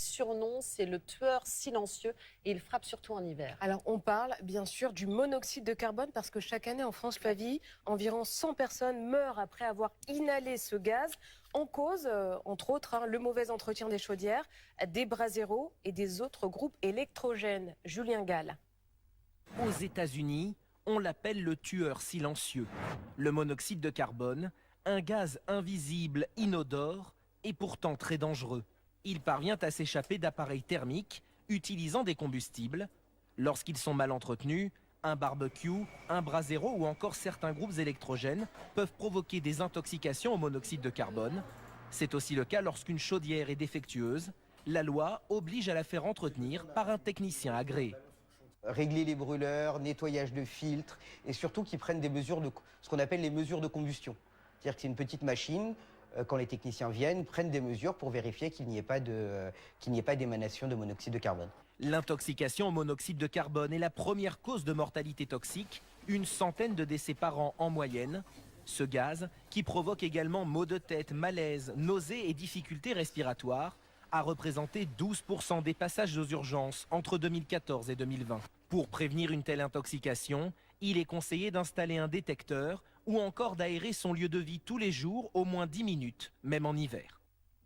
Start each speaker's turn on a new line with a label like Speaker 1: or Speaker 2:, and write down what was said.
Speaker 1: Surnom, c'est le tueur silencieux et il frappe surtout en hiver.
Speaker 2: Alors on parle bien sûr du monoxyde de carbone parce que chaque année en France, Flavie, environ 100 personnes meurent après avoir inhalé ce gaz. En cause, entre autres, le mauvais entretien des chaudières, des bras zéro et des autres groupes électrogènes. Julien Gall.
Speaker 3: Aux États-Unis, on l'appelle le tueur silencieux. Le monoxyde de carbone, un gaz invisible, inodore et pourtant très dangereux. Il parvient à s'échapper d'appareils thermiques utilisant des combustibles. Lorsqu'ils sont mal entretenus, un barbecue, un brasero ou encore certains groupes électrogènes peuvent provoquer des intoxications au monoxyde de carbone. C'est aussi le cas lorsqu'une chaudière est défectueuse. La loi oblige à la faire entretenir par un technicien agréé.
Speaker 4: Régler les brûleurs, nettoyage de filtres et surtout qu'ils prennent des mesures de ce qu'on appelle les mesures de combustion. C'est-à-dire que c'est une petite machine, quand les techniciens viennent, prennent des mesures pour vérifier qu'il n'y ait pas d'émanation de monoxyde de carbone.
Speaker 3: L'intoxication au monoxyde de carbone est la première cause de mortalité toxique, une centaine de décès par an en moyenne. Ce gaz, qui provoque également maux de tête, malaise, nausées et difficultés respiratoires, a représenté 12% des passages aux urgences entre 2014 et 2020. Pour prévenir une telle intoxication, il est conseillé d'installer un détecteur ou encore d'aérer son lieu de vie tous les jours au moins 10 minutes, même en hiver.